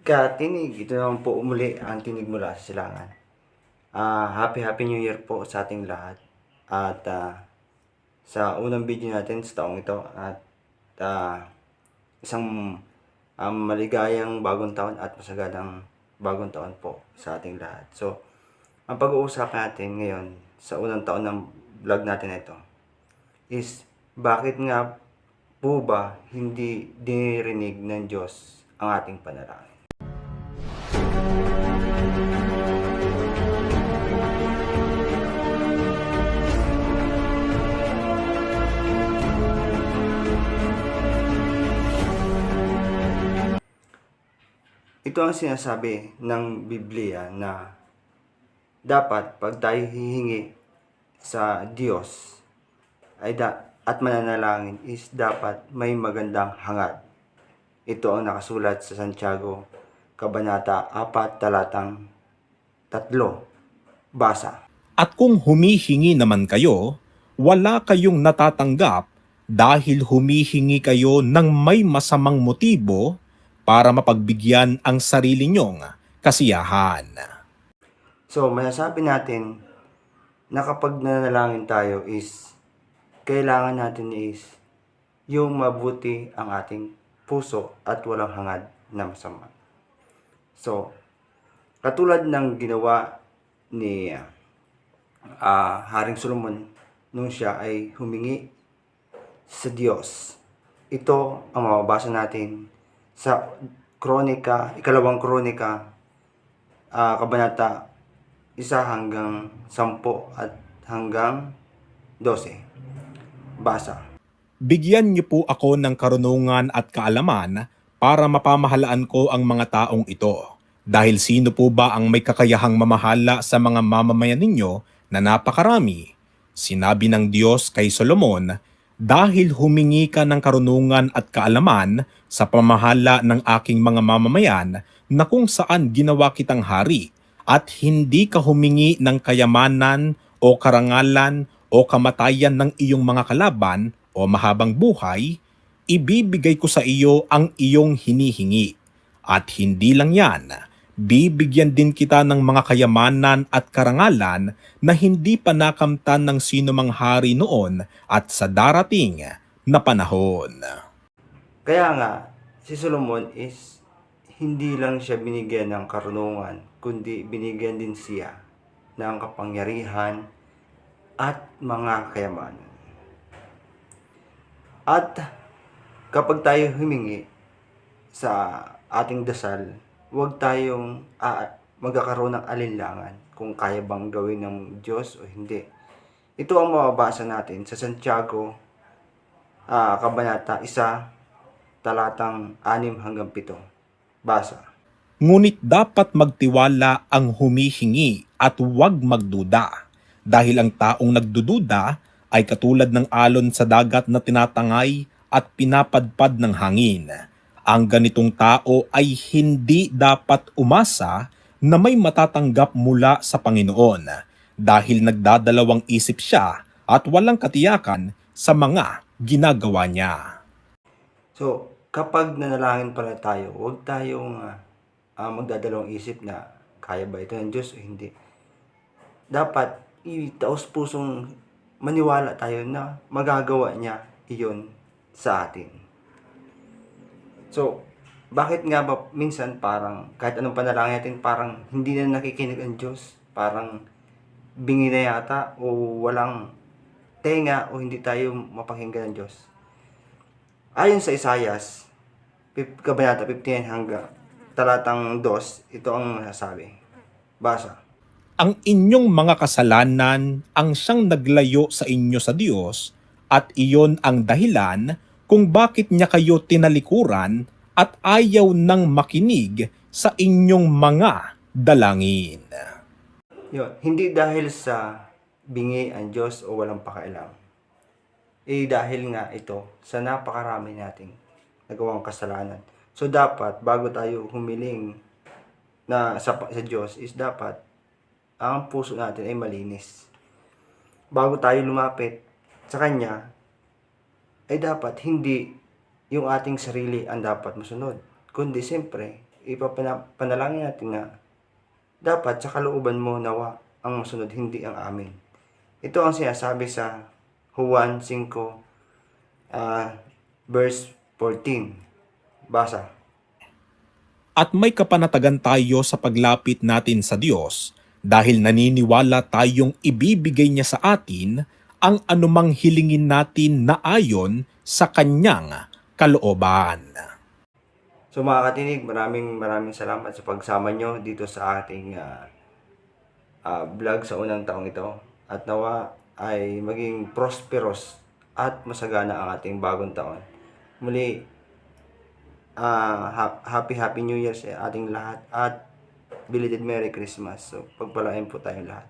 Katinig, ito naman po muli ang tinig mula sa silangan. Happy New Year po sa ating lahat. At sa unang video natin sa taong ito at isang maligayang bagong taon at masagadang bagong taon po sa ating lahat. So, ang pag-uusapan natin ngayon sa unang taon ng vlog natin na ito is bakit nga po ba hindi dinirinig ng Diyos ang ating panalangin? Ito ang sinasabi ng Biblia na dapat pag tayo hihingi sa Diyos at mananalangin is dapat may magandang hangad. Ito ang nakasulat sa Santiago, Kabanata 4, talatang 3. Basa. At kung humihingi naman kayo, wala kayong natatanggap dahil humihingi kayo ng may masamang motibo para mapagbigyan ang sarili nyong kasiyahan. So, masasabi natin na kapag nanalangin tayo is kailangan natin is yung mabuti ang ating puso at walang hangad na masama. So, katulad ng ginawa ni Haring Solomon nung siya ay humingi sa Diyos. Ito ang mababasa natin sa ikalawang kronika, kabanata 1 hanggang 10 at hanggang 12. Basa. Bigyan niyo po ako ng karunungan at kaalaman para mapamahalaan ko ang mga taong ito. Dahil sino po ba ang may kakayahang mamahala sa mga mamamayan ninyo na napakarami? Sinabi ng Diyos kay Solomon, dahil humingi ka ng karunungan at kaalaman sa pamahala ng aking mga mamamayan na kung saan ginawa kitang hari at hindi ka humingi ng kayamanan o karangalan o kamatayan ng iyong mga kalaban o mahabang buhay, ibibigay ko sa iyo ang iyong hinihingi. At hindi lang yan, bibigyan din kita ng mga kayamanan at karangalan na hindi pa nakamtan ng sino mang hari noon at sa darating na panahon. Kaya nga, si Solomon is hindi lang siya binigyan ng karunungan, kundi binigyan din siya ng kapangyarihan at mga kayamanan. At kapag tayo humingi sa ating dasal, huwag tayong magkakaroon ng alinlangan kung kaya bang gawin ng Diyos o hindi. Ito ang mababasa natin sa Santiago, Kabanata 1, talatang 6 hanggang 7. Basa. Ngunit dapat magtiwala ang humihingi at huwag magduda. Dahil ang taong nagdududa ay katulad ng alon sa dagat na tinatangay at pinapadpad ng hangin. Ang ganitong tao ay hindi dapat umasa na may matatanggap mula sa Panginoon dahil nagdadalawang isip siya at walang katiyakan sa mga ginagawa niya. So, kapag nanalangin pala tayo, huwag tayong magdadalawang isip na kaya ba ito ng Diyos o hindi. Dapat itaos pusong maniwala tayo na magagawa niya iyon sa atin. So, bakit nga ba minsan parang kahit anong panalangin natin parang hindi na nakikinig ang Diyos? Parang bingi na yata o walang tenga o hindi tayo mapakinggan ng Diyos. Ayon sa Isaias, Kabanata 15 hanggang talatang 2, ito ang masasabi. Basa. Ang inyong mga kasalanan ang siyang naglayo sa inyo sa Diyos at iyon ang dahilan kung bakit niya kayo tinalikuran at ayaw nang makinig sa inyong mga dalangin. Yun, hindi dahil sa bingi ang Diyos o walang pakailam. Dahil nga ito sa napakarami nating nagawang kasalanan. So dapat bago tayo humiling na sa Diyos is dapat ang puso natin ay malinis. Bago tayo lumapit sa Kanya, ay dapat hindi yung ating sarili ang dapat masunod. Kundi siyempre, ipapanalangin natin na dapat sa kalooban mo nawa ang masunod, hindi ang amin. Ito ang sinasabi sa Juan 5, verse 14. Basa. At may kapanatagan tayo sa paglapit natin sa Diyos dahil naniniwala tayong ibibigay niya sa atin ang anumang hilingin natin na ayon sa kanyang kalooban. So mga katinig, maraming salamat sa pagsama nyo dito sa ating vlog sa unang taong ito. At nawa ay maging prosperous at masagana ang ating bagong taon. Muli, happy New Year sa ating lahat at belated Merry Christmas. So pagpalain po tayong lahat.